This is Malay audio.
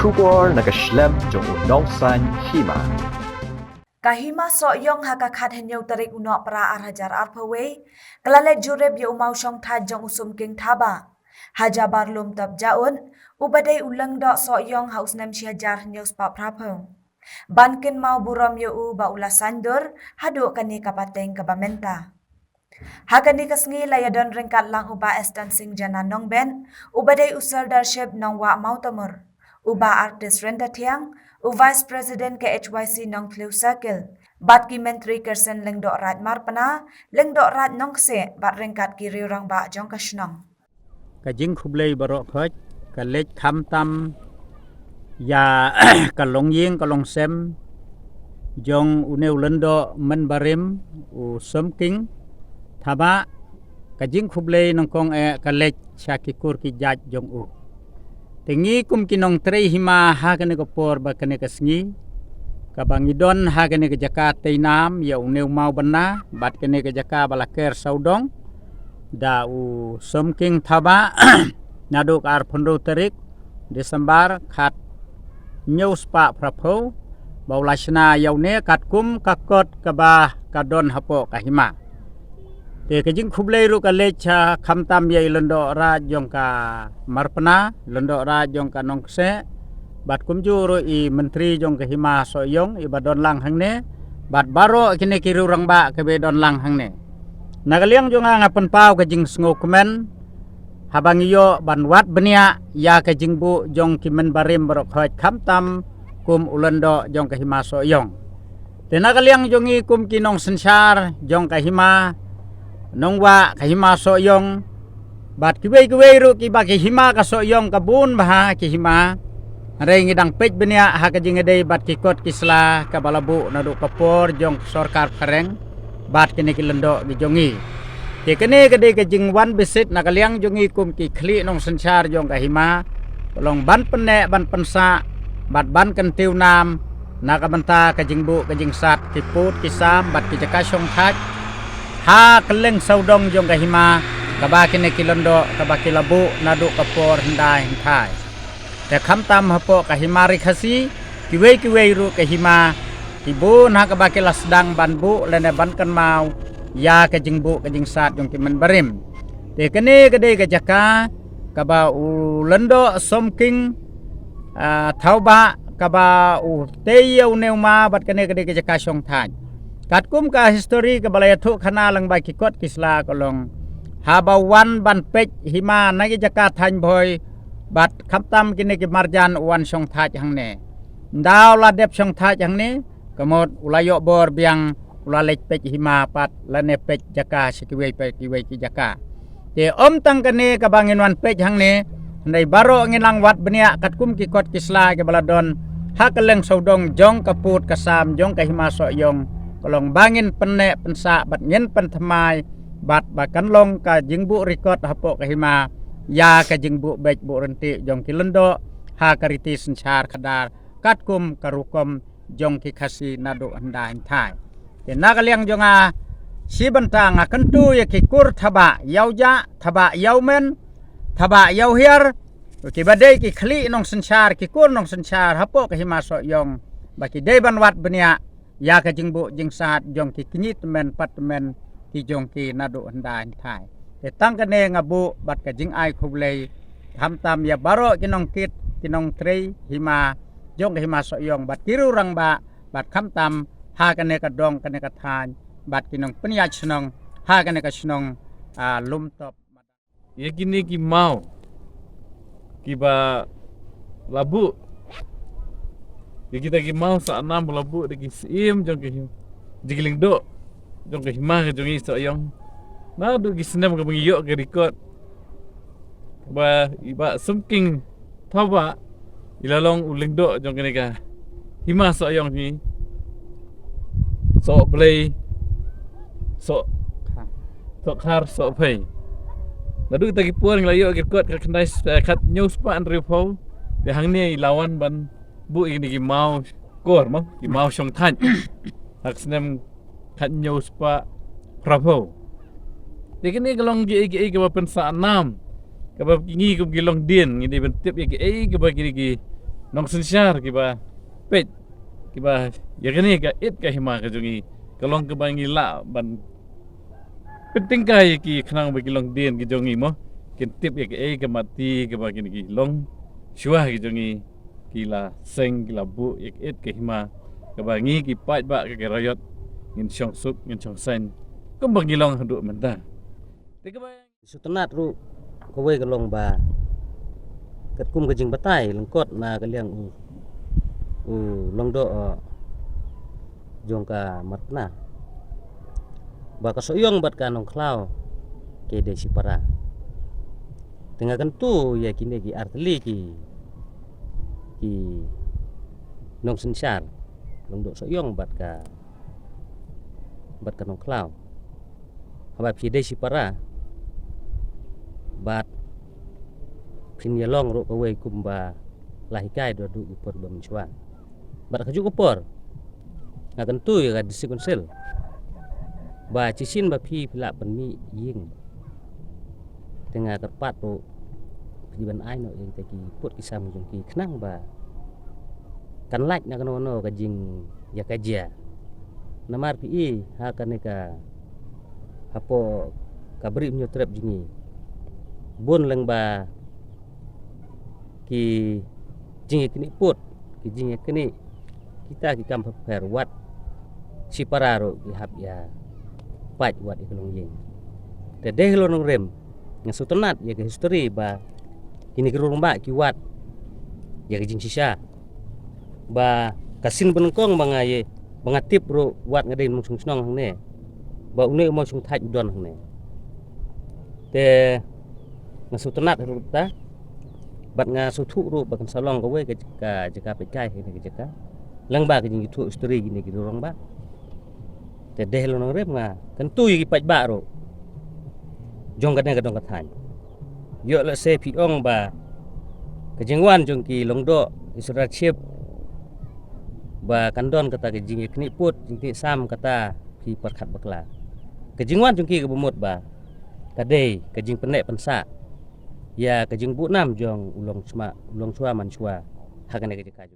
Kubor nagaslem jong unongsan hima. Kahima soyong hakakat henyau tarik unok para arhajar arpawe, kelalet jureb ya umau syong tajong usum king taba. Hajabar lum tab jaun, ubadai ulang dok soyong haus nem syajar henyau spa prapong. Bankin mau buram ya ba ulas sandur, haduk kani kapateng kabamenta. Hakani kasngi layadon ringkat lang uba estansing jana nong ben, ubadai usar darship nong wa mau tamur. Uba artis renda tiang, Vice President ke HYC nong Clew Circle, bat ki Menteri Kersen lengdok rat marpana, lengdok rat nong kse, bat ringkat ki riurang ba jong kasnong. Kajing khublei barok khoj, kalej kham tam, ya kalong ying kalong sem, jong uneu lendo men barim, u somking, thaba, kajing khublei nongkong kalej syakikur ki jaj jong u. Tengi kum kinong trei hima ha kene ko por ba kene kasngi kabangidon ha kene ke jaka teinam ya uneu mau bana bat kene ke jaka balaker saudong da u somking thaba naduk ar phonro tarik Desember khat news pa prapho baulashna yaune kat kum kakot kaba kadon hapo kahima te kajing khublei ru kalecha khamtam ye londo ra jong ka marpana londo ra jong ka nongse bat kumju ru I menteri jong ka hima soyong I badon lang hangne bat baro kine kiru rangba ke be don lang hangne nagaliang jong ngapen pau kajing sngo kemen habang iyo banwat benia ya kajing bu jong kimen barim barok hoj khamtam kum ulondo jong ka hima soyong te nagaliang jong I kum kinong sensar jong ka hima nongwa kahima soyong bat kiwei ru ki ba kahima ka soyong kabun baha kahima reng idang pej benia ha kajing edei bat kikot kisla ka balabu nadu kapor jong sorkar kareng bat kene kilendo gi jongi te kene kede kajing wan besit nakaliang jongi kum ki khli nong sensar jong kahima long ban penne ban pensa bat ban kentiu nam nakabanta kajing bu kajing sat kiput kisam bat kijaka syong thaj ha keleng saudong jong kahima kaba kene kilondo kaba kilabu nadu kapor hendai hentai te khamtam hapo kahima rikhasi kiwei ru kahima ibu na kaba kilas dang banbu lene bankan mau ya kajingbu kajing sat jong kimen barim te kene kede kajaka kaba ulendo somking thauba kaba u teyau neuma bat kene kede kajaka syong thaj katkum ka history ke balaya thu khana lang ba kikot kisla kolong habawan ban pej hima nagi jaka thain boy bat khamtam kini ki marjan wan song thaj hangne ndaw la dep song thaj hangne kamot ulayo bor biang ulalek pej hima pat lane pej jaka sikiwei ki jaka te om tang kane ka bangin wan pej hangne ndai baro ngilang wat benia katkum kikot kisla ke baladon hakeleng saudong jong kaput kasam jong kahima soyong kolong bangin penne pensa bat ngen pen thamai bat bakan long ka jingbu record hapo kahima ya ka jingbu bej bu renti jong kilendo ha kariti sensar kadar katkum karukom jong ki khasi nadu anda thai te nagaliang jonga si bantang akentu ya kikur thaba yauja thaba yaumen thaba yauhiar ki badai ki khli nong sensar kikur nong sensar hapo kahima soyong baki deban wat benia ya ka jingbu jing sat jong ki kinyit men patmen ki jong ki nadu handa thai te tang kane ngabu bat ka jing ai khublei hamtam ya baro kinong kit kinong trei hima jong hima soyong bat kiru rang ba bat khamtam ha kane ka dong kane ka than bat kinong penya chnong ha kane ka chnong lum top ye kini ki mau ki ba labu kita ki mau sa nam labu de ki sim jong ki jigiling do jong ki hima jong I soyong na do ki senam ka bangiyok ke record ba iba somking thawa ilalong uling do jong ki ka hima soyong ni so play so khar so pay nadu ta ki puan layo ke record ka khnai khat news pa an report de hang ni lawan ban bu ini ki mau kor mo ki mau syong than hak senem khat news pa prapo de kini kalong gi ke ba pensa nam ka ba ngi ko gilong din ngi ben tip ki ke ba ki nong sensyar kiba pet kiba ya kini ka it ka hima ka jungi kalong ka bangi la ban penting kai ki khnang ba kilong din ki jungi mo kin tip ya ka mati ka ba kini ki long shua ki jungi kila seng kila bu ya it ka hima ka bangi ki pat ba ka rayot ngin syong sup ngin syong sen ko bangi long handu menta te ka ba Sutenat ru kowe kalong ba kat kum kajing batai lengkot na kaliang long do jong ka matna ba kasoyong bat kanong klau ke de sipara tengah kentu ya kini ki arteli ki nong sensar long do soyong bat kanong klau habab ki de sipara bat pin yalong ro kowe kumba lahikai do du upor bamchwa bat kaju upor ngakan tu ya di konsel ba cisin ba pi pila penmi ying tengah terpat ro piban ai no yang taki put kisam jong ki khnang ba kan like na kanono kajing ya kajia namar pi ha kaneka hapo kabri mnyo trap jingi bon leng ba ki jingi kini put ki jingi kini kita ki kam per wat si pararo ki hab ya pat wat ikolong yeng te deh lo nong rem ngasutenat ya ke history ba kini kerurung ba ki wat ya ke jing sisa ba kasin benengkong bangaye bangatip ro wat ngade mung sung snong hangne ba une mo sung thaj don hangne te ngasutenat ruta bat nga sutu ru bakan salong kowe ke jaka pecai ini ke jaka lang ba ke jing tu story gini ke dorong ba te deh lo nong rem nga kan tu yi paj ba ro jong kadang kadang kathan yo la se piong ba ke jingwan jong ki longdo isra chip ba kandon kata ke jing kni put jing sam kata pi perkhat bakla ke jingwan jong ki ke bumut ba kadai ke jing penek pensa ya kajing bu nam jong ulong chua man chua hakane ke jika